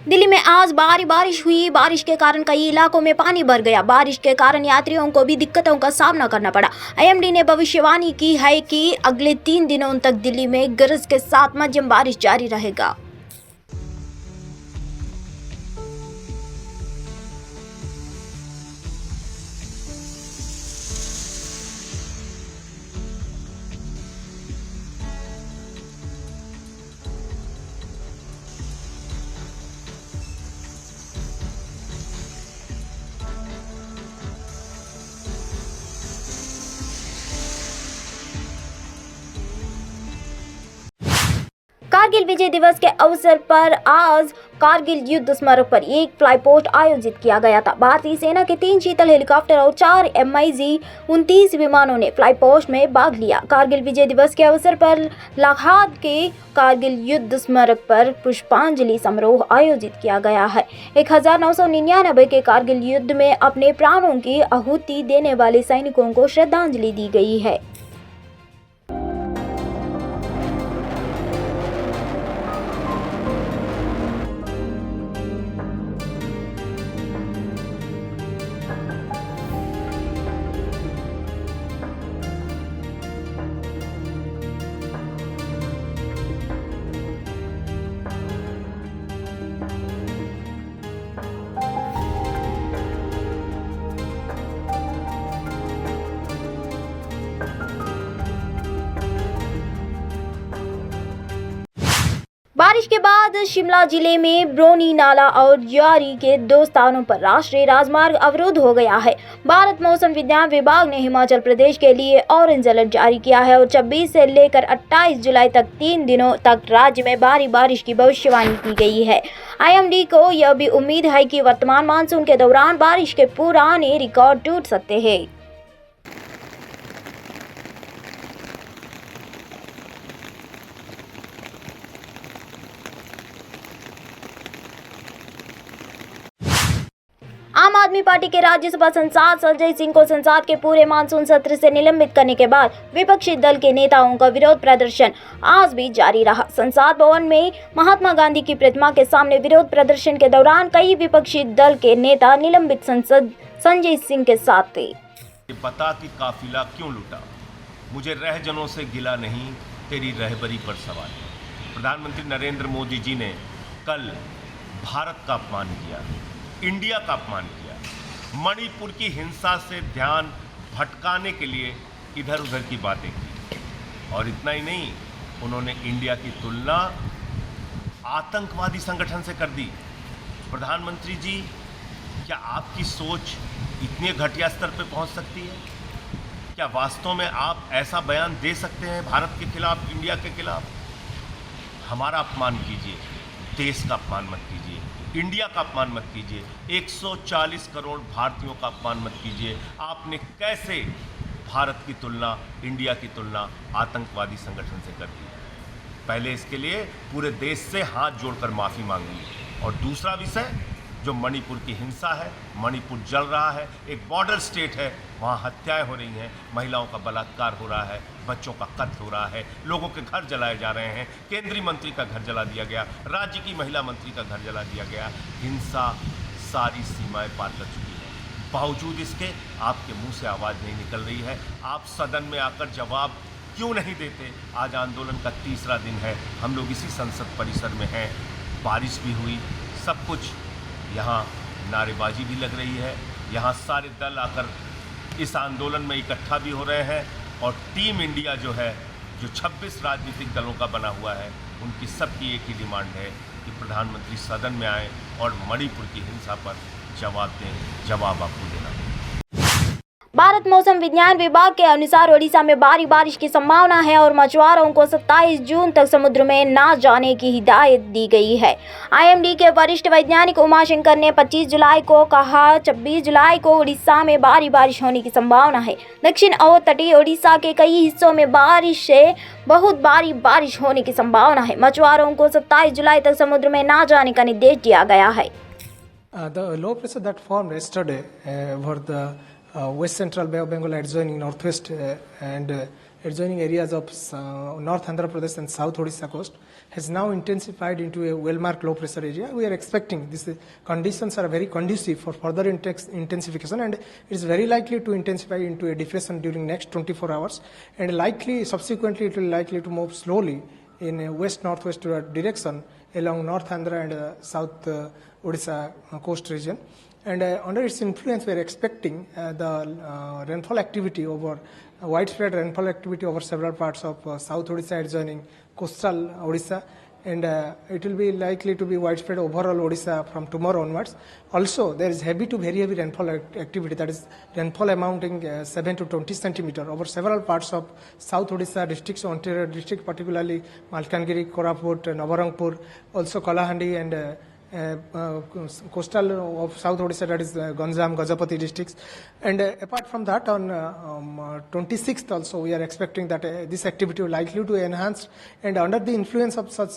दिल्ली में आज भारी बारिश हुई। बारिश के कारण कई इलाकों में पानी भर गया। बारिश के कारण यात्रियों को भी दिक्कतों का सामना करना पड़ा। आईएमडी ने भविष्यवाणी की है कि अगले 3 दिनों तक दिल्ली में गरज के साथ मध्यम बारिश जारी रहेगा। कारगिल विजय दिवस के अवसर पर आज कारगिल युद्ध स्मारक पर एक फ्लाई पोस्ट आयोजित किया गया था। भारतीय सेना के 3 शीतल हेलीकॉप्टर और 4 MiG-29 विमानों ने फ्लाई पोस्ट में भाग लिया। कारगिल विजय दिवस के अवसर पर लाहौर के कारगिल युद्ध स्मारक पर पुष्पांजलि समारोह आयोजित किया गया है। 1999 के कारगिल युद्ध में अपने प्राणों की आहुति देने वाले सैनिकों को श्रद्धांजलि दी गई है। बारिश के बाद शिमला जिले में ब्रोनी नाला और ज्वारी के 2 स्थानों पर राष्ट्रीय राजमार्ग अवरुद्ध हो गया है। भारत मौसम विज्ञान विभाग ने हिमाचल प्रदेश के लिए ऑरेंज अलर्ट जारी किया है और 26 से लेकर 28 जुलाई तक 3 दिनों तक राज्य में भारी बारिश की भविष्यवाणी की गई है। आईएमडी को यह भी उम्मीद है कि वर्तमान मानसून के दौरान बारिश के पुराने रिकॉर्ड टूट सकते हैं। आम आदमी पार्टी के राज्यसभा सांसद संजय सिंह को संसद के पूरे मानसून सत्र से निलंबित करने के बाद विपक्षी दल के नेताओं का विरोध प्रदर्शन आज भी जारी रहा। संसद भवन में महात्मा गांधी की प्रतिमा के सामने विरोध प्रदर्शन के दौरान कई विपक्षी दल के नेता निलंबित सांसद संजय सिंह के साथ थे। बता कि काफिला क्यों लूटा, मुझे रहजनों से गिला नहीं, तेरी रहबरी पर सवाल। प्रधानमंत्री नरेंद्र मोदी जी ने कल भारत का अपमान किया, इंडिया का अपमान किया, मणिपुर की हिंसा से ध्यान भटकाने के लिए इधर उधर की बातें की। और इतना ही नहीं, उन्होंने इंडिया की तुलना आतंकवादी संगठन से कर दी। प्रधानमंत्री जी, क्या आपकी सोच इतने घटिया स्तर पर पहुंच सकती है? क्या वास्तव में आप ऐसा बयान दे सकते हैं भारत के खिलाफ, इंडिया के खिलाफ? हमारा अपमान कीजिए, देश का अपमान मत कीजिए, इंडिया का अपमान मत कीजिए, 140 करोड़ भारतीयों का अपमान मत कीजिए। आपने कैसे भारत की तुलना, इंडिया की तुलना आतंकवादी संगठन से कर दी? पहले इसके लिए पूरे देश से हाथ जोड़कर माफ़ी मांगी। और दूसरा विषय जो मणिपुर की हिंसा है, मणिपुर जल रहा है, एक बॉर्डर स्टेट है, वहाँ हत्याएं हो रही हैं, महिलाओं का बलात्कार हो रहा है, बच्चों का कत्ल हो रहा है, लोगों के घर जलाए जा रहे हैं, केंद्रीय मंत्री का घर जला दिया गया, राज्य की महिला मंत्री का घर जला दिया गया। हिंसा सारी सीमाएं पार कर चुकी है। बावजूद इसके आपके मुंह से आवाज़ नहीं निकल रही है। आप सदन में आकर जवाब क्यों नहीं देते? आज आंदोलन का 3रा दिन है, हम लोग इसी संसद परिसर में हैं, बारिश भी हुई, सब कुछ, यहाँ नारेबाजी भी लग रही है, यहाँ सारे दल आकर इस आंदोलन में इकट्ठा भी हो रहे हैं। और टीम इंडिया जो है, जो 26 राजनीतिक दलों का बना हुआ है, उनकी सबकी एक ही डिमांड है कि प्रधानमंत्री सदन में आए और मणिपुर की हिंसा पर जवाब दें। जवाब आपको देना है। भारत मौसम विज्ञान विभाग के अनुसार ओडिशा में भारी बारिश की संभावना है और मछुआरों को 27 जून तक समुद्र में न जाने की हिदायत दी गई है। आईएमडी के वरिष्ठ वैज्ञानिक उमाशंकर ने 25 जुलाई को कहा, 26 जुलाई को ओडिशा में भारी बारिश होने की संभावना है। दक्षिण और तटीय ओडिशा के कई हिस्सों में बारिश से बहुत भारी बारिश होने की संभावना है। मछुआरों को 27 जुलाई तक समुद्र में न जाने का निर्देश दिया गया है। The low pressure that formed yesterday over the West Central Bay of Bengal adjoining northwest and adjoining areas of North Andhra Pradesh and South Odisha coast has now intensified into a well-marked low pressure area. We are expecting these conditions are very conducive for further intensification, and it is very likely to intensify into a depression during next 24 hours, and subsequently it will likely to move slowly in a west-northwest direction along North Andhra and South Odisha coast region. And under its influence, we are expecting the rainfall activity over widespread rainfall activity over several parts of South Odisha adjoining coastal Odisha, and it will be likely to be widespread overall Odisha from tomorrow onwards. Also, there is heavy to very heavy rainfall activity, that is rainfall amounting 7 to 20 centimeter over several parts of South Odisha districts, Ontario district, particularly Malkangiri, Koraput, Nabarangpur, also Kalahandi, and coastal of South Odisha, that is Ganjam, Gajapati districts. And apart from that, on 26th also we are expecting that this activity will likely to enhance, and under the influence of such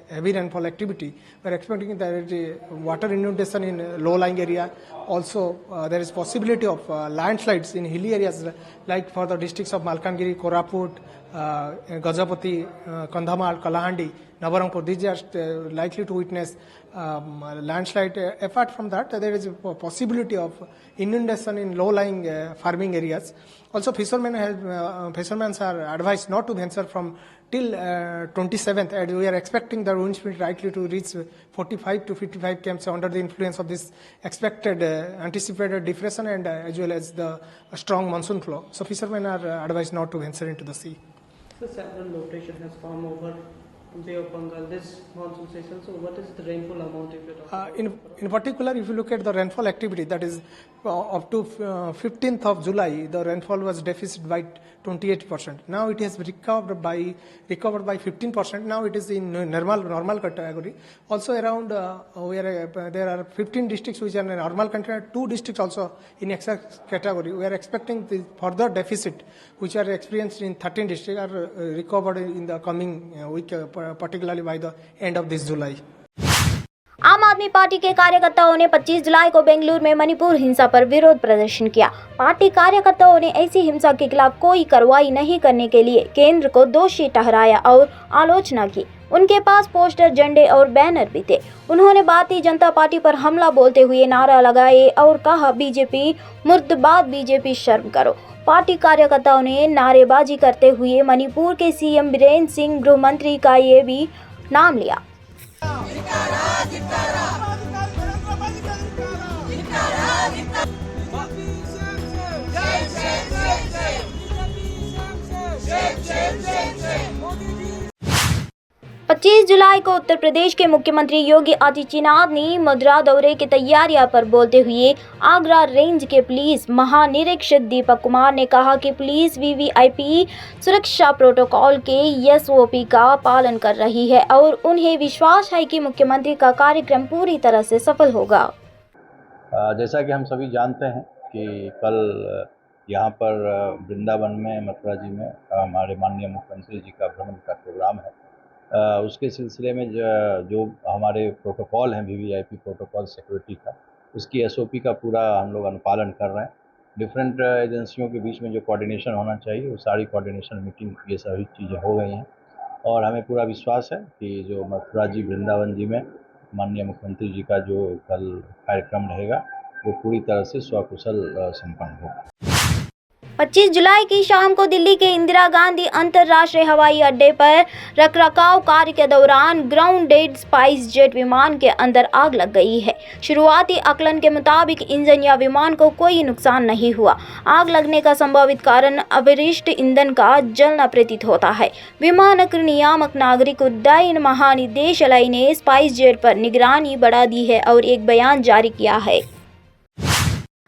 heavy rainfall activity, we are expecting that water inundation in low-lying area. Also there is possibility of landslides in hilly areas like for the districts of Malkangiri, Koraput, Gajapati, Kandhamal, Kalahandi, Nabarangpur. These are likely to witness landslide. Apart from that, there is a possibility of inundation in low-lying farming areas. Also, fishermen are advised not to venture from till 27th, and we are expecting the wind speed likely to reach 45 to 55 km under the influence of this expected anticipated depression and as well as the strong monsoon flow. So, fishermen are advised not to venture into the sea. So, several low pressure has formed over Bay of Bengal this monsoon season. So, what is the rainfall amount if you're talking in particular, if you look at the rainfall activity, that is up to 15th of July, the rainfall was deficit by 28%. Now it has recovered by 15%. Now it is in normal category. Also around there are 15 districts which are in normal category, 2 districts also in excess category. We are expecting the further deficit which are experienced in 13 districts are recovered in the coming week, particularly by the end of this July. आम आदमी party के कार्यकर्ताओं ने 25 जुलाई को बेंगलुरु में मणिपुर हिंसा पर विरोध प्रदर्शन किया। पार्टी कार्यकर्ताओं ने ऐसी हिंसा के खिलाफ कोई कार्रवाई नहीं करने के लिए केंद्र को दोषी ठहराया और आलोचना की। उनके पास पोस्टर, झंडे और बैनर भी थे। उन्होंने भारतीय जनता पार्टी पर हमला बोलते हुए नारा लगाए और कहा, बीजेपी मुर्दाबाद, बीजेपी शर्म करो। पार्टी कार्यकर्ताओं ने नारेबाजी करते हुए मणिपुर के सीएम बीरेंद्र सिंह, गृह मंत्री का ये भी नाम लिया। पच्चीस जुलाई को उत्तर प्रदेश के मुख्यमंत्री योगी आदित्यनाथ ने मथुरा दौरे की तैयारियों पर बोलते हुए आगरा रेंज के पुलिस महानिरीक्षक दीपक कुमार ने कहा कि पुलिस वीवीआईपी सुरक्षा प्रोटोकॉल के एसओपी का पालन कर रही है और उन्हें विश्वास है कि मुख्यमंत्री का कार्यक्रम पूरी तरह से सफल होगा। जैसा कि हम सभी जानते हैं कि कल यहाँ पर वृंदावन में, मथुरा जी में हमारे माननीय मुख्यमंत्री जी का भ्रमण का प्रोग्राम है। उसके सिलसिले में जो हमारे प्रोटोकॉल हैं, वीवीआईपी प्रोटोकॉल सिक्योरिटी का, उसकी एसओपी का पूरा हम लोग अनुपालन कर रहे हैं। डिफरेंट एजेंसियों के बीच में जो कोऑर्डिनेशन होना चाहिए वो सारी कोऑर्डिनेशन मीटिंग ये सभी चीज़ें हो गई हैं और हमें पूरा विश्वास है कि जो मथुरा जी, वृंदावन जी में माननीय मुख्यमंत्री जी का जो कल कार्यक्रम रहेगा वो पूरी तरह से स्वकुशल संपन्न होगा। 25 जुलाई की शाम को दिल्ली के इंदिरा गांधी अंतर्राष्ट्रीय हवाई अड्डे पर रखरखाव कार्य के दौरान ग्राउंडेड स्पाइस जेट विमान के अंदर आग लग गई है। शुरुआती आकलन के मुताबिक इंजन या विमान को कोई नुकसान नहीं हुआ। आग लगने का संभावित कारण अवशिष्ट ईंधन का जलना प्रतीत होता है। विमानन नियामक नागरिक उड्डयन महानिदेशालय ने स्पाइस जेट पर निगरानी बढ़ा दी है और एक बयान जारी किया है।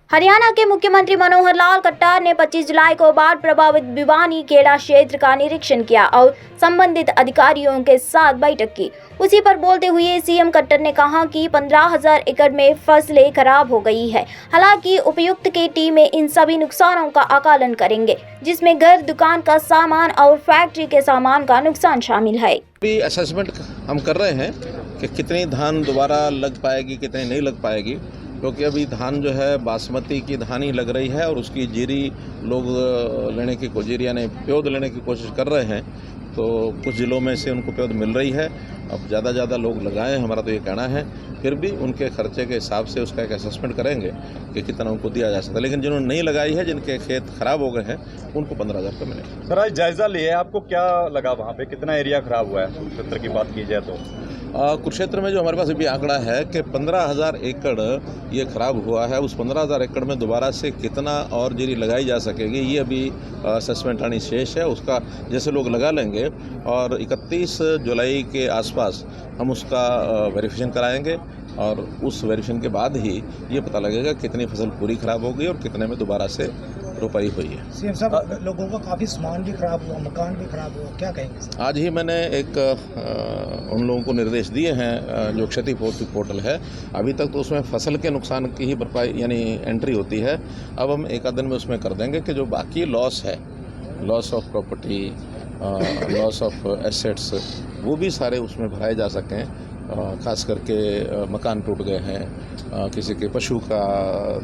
हरियाणा के मुख्यमंत्री मनोहर लाल खट्टर ने 25 जुलाई को बाढ़ प्रभावित भिवानी खेड़ा क्षेत्र का निरीक्षण किया और संबंधित अधिकारियों के साथ बैठक की। उसी पर बोलते हुए सीएम खट्टर ने कहा कि 15,000 एकड़ में फसलें खराब हो गई है। हालांकि उपायुक्त की टीमें इन सभी नुकसानों का आकलन करेंगे, जिसमें घर, दुकान का सामान और फैक्ट्री के सामान का नुकसान शामिल है। अभी असेसमेंट हम कर रहे हैं कि कितनी धान दोबारा लग पाएगी, कितनी नहीं लग पाएगी। क्योंकि अभी धान जो है बासमती की धान ही लग रही है और उसकी जीरी लोग लेने की जीरी यानी प्योद लेने की कोशिश कर रहे हैं। तो कुछ ज़िलों में से उनको प्योद मिल रही है। अब ज़्यादा लोग लगाएं, हमारा तो ये कहना है। फिर भी उनके खर्चे के हिसाब से उसका एक असेसमेंट करेंगे कि कितना उनको दिया जा सकता है। लेकिन जिन्होंने नहीं लगाई है, जिनके खेत खराब हो गए हैं, उनको 15,000 रुपये मिलेगा। सर, आज जायज़ा लिया, आपको क्या लगा वहाँ पे, कितना एरिया खराब हुआ है कुरुक्षेत्र की बात की जाए तो? कुरुक्षेत्र में जो हमारे पास अभी आंकड़ा है कि 15,000 एकड़ ये खराब हुआ है। उस 15,000 एकड़ में दोबारा से कितना और जीरी लगाई जा सकेगी, ये अभी असेसमेंट आनी शेष है। उसका जैसे लोग लगा लेंगे और 31 जुलाई के आसपास हम उसका वेरिफिकेशन कराएंगे और उस वेरिफिकेशन के बाद ही ये पता लगेगा कितनी फसल पूरी खराब हो गई और कितने में दोबारा से रोपाई हुई है। सीएम साहब, लोगों का काफ़ी सामान भी खराब हुआ, मकान भी खराब हुआ, क्या कहेंगे सर? आज ही मैंने एक उन लोगों को निर्देश दिए हैं जो क्षतिपूर्ति पोर्टल है। अभी तक तो उसमें फसल के नुकसान की ही भरपाई यानी एंट्री होती है। अब हम एक आध दिन में उसमें कर देंगे कि जो बाकी लॉस है, loss of property, loss of assets, वो भी सारे उसमें भराए जा सकें। खास करके मकान टूट गए हैं, किसी के पशु का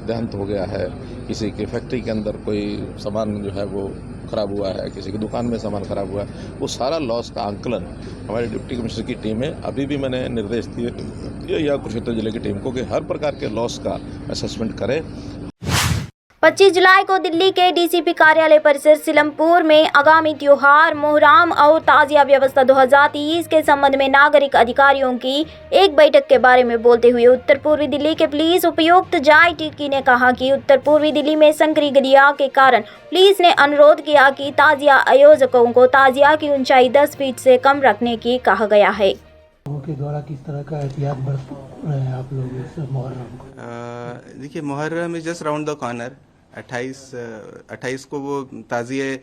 देहांत हो गया है, किसी के फैक्ट्री के अंदर कोई सामान जो है वो ख़राब हुआ है, किसी की दुकान में सामान ख़राब हुआ है, वो सारा लॉस का आंकलन हमारे डिप्टी कमिश्नर की टीम है। अभी भी मैंने निर्देश दिए या कुरुक्षेत्र जिले की टीम को कि हर प्रकार के लॉस का असेसमेंट करें। 25 जुलाई को दिल्ली के डीसीपी कार्यालय परिसर सिलमपुर में आगामी त्योहार मुहर्रम और ताजिया व्यवस्था 2023 के संबंध में नागरिक अधिकारियों की एक बैठक के बारे में बोलते हुए उत्तर पूर्वी दिल्ली के पुलिस उपायुक्त जय टिर्की ने कहा कि उत्तर पूर्वी दिल्ली में संकरी गलियां के कारण पुलिस ने अनुरोध किया कि ताजिया आयोजकों को ताजिया की ऊंचाई 10 फीट से कम रखने की कहा गया है। लोगों के द्वारा किस तरह का एहतियात बरत रहे हैं आप लोग इस मुहर्रम को? देखिए, Muharram is just round the corner. 28 को वो ताज़िए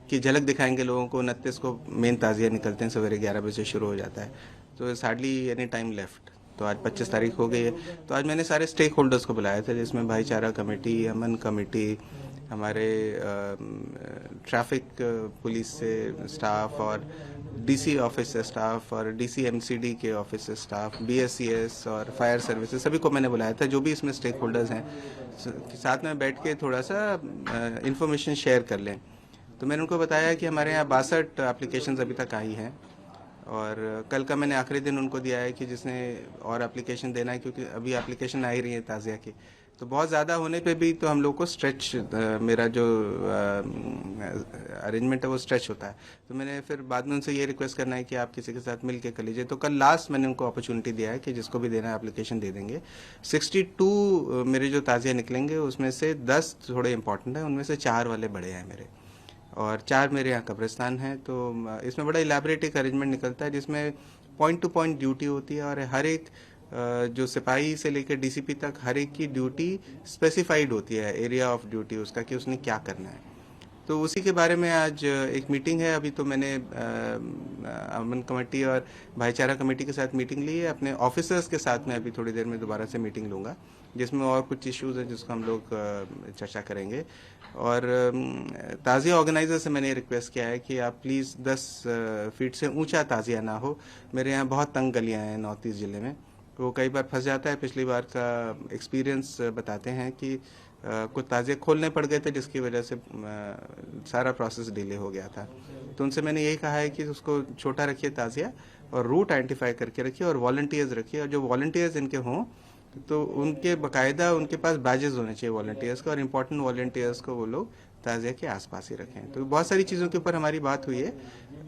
की झलक दिखाएंगे लोगों को। 29 को मेन ताज़िया निकलते हैं, सवेरे 11 बजे शुरू हो जाता है। तो it's hardly any time left. तो आज 25 तारीख हो गई है। तो आज मैंने सारे स्टेक होल्डर्स को बुलाया था, जिसमें भाईचारा कमेटी, अमन कमेटी, हमारे ट्रैफिक पुलिस से स्टाफ और डीसी ऑफिस से स्टाफ और डीसी एमसीडी के ऑफिस से स्टाफ, बीएससीएस और फायर सर्विसेज, सभी को मैंने बुलाया था, जो भी इसमें स्टेक होल्डर्स हैं, साथ में बैठ के थोड़ा सा इन्फॉर्मेशन शेयर कर लें। तो मैंने उनको बताया कि हमारे यहाँ 62 एप्लीकेशंस अभी तक आई हैं और कल का मैंने आखिरी दिन उनको दिया है कि जिसने और एप्लीकेशन देना है, क्योंकि अभी एप्लीकेशन आ ही रही है ताज़िया की। तो बहुत ज़्यादा होने पे भी तो हम लोग को स्ट्रेच, मेरा जो अरेंजमेंट है वो स्ट्रेच होता है। तो मैंने फिर बाद में उनसे ये रिक्वेस्ट करना है कि आप किसी के साथ मिल के कर लीजिए। तो कल लास्ट मैंने उनको अपॉर्चुनिटी दिया है कि जिसको भी देना है एप्लीकेशन दे देंगे। 62 मेरे जो ताज़िया निकलेंगे उसमें से 10 थोड़े इंपॉर्टेंट हैं, उनमें से 4 वाले बड़े हैं मेरे, और 4 मेरे यहाँ कब्रिस्तान है। तो इसमें बड़ा इलेबोरेट एक अरेंजमेंट निकलता है, जिसमें पॉइंट टू पॉइंट ड्यूटी होती है और हर एक जो सिपाही से लेकर डीसीपी तक हर एक की ड्यूटी स्पेसिफाइड होती है, एरिया ऑफ ड्यूटी उसका, कि उसने क्या करना है। तो उसी के बारे में आज एक मीटिंग है। अभी तो मैंने अमन कमेटी और भाईचारा कमेटी के साथ मीटिंग ली है। अपने ऑफिसर्स के साथ में अभी थोड़ी देर में दोबारा से मीटिंग लूँगा, जिसमें और कुछ इश्यूज़ हैं जिसको हम लोग चर्चा करेंगे। और ताज़िया ऑर्गेनाइज़र से मैंने रिक्वेस्ट किया है कि आप प्लीज़ 10 फीट से ऊंचा ताज़िया ना हो। मेरे यहाँ बहुत तंग गलियाँ हैं नॉर्थ ईस्ट ज़िले में, वो कई बार फंस जाता है। पिछली बार का एक्सपीरियंस बताते हैं कि कुछ ताज़िए खोलने पड़ गए थे, जिसकी वजह से सारा प्रोसेस डिले हो गया था। तो उनसे मैंने यही कहा है कि उसको छोटा रखिए ताज़िया, और रूट आइडेंटिफाई करके रखिए, और वॉलंटियर्स रखिए, और जो वॉलंटियर्स इनके हों तो उनके बाकायदा उनके पास बैजेस होने चाहिए वॉलंटियर्स का, और इम्पोर्टेंट वॉलंटियर्स को वो लोग ताज़िया के आसपास ही रखें। तो बहुत सारी चीज़ों के ऊपर हमारी बात हुई है,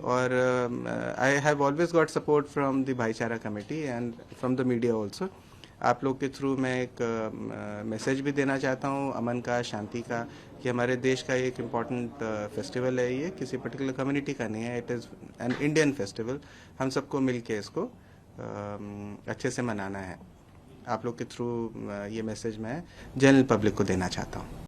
और I have always got support from the भाईचारा committee and from the media also. आप लोग के थ्रू मैं एक मैसेज भी देना चाहता हूँ, अमन का, शांति का, कि हमारे देश का एक इम्पॉर्टेंट फेस्टिवल है, ये किसी पर्टिकुलर कम्युनिटी का नहीं है, it is an Indian festival. हम सबको मिल के इसको अच्छे से मनाना है। आप लोग के थ्रू ये मैसेज मैं जनरल पब्लिक को देना चाहता हूँ।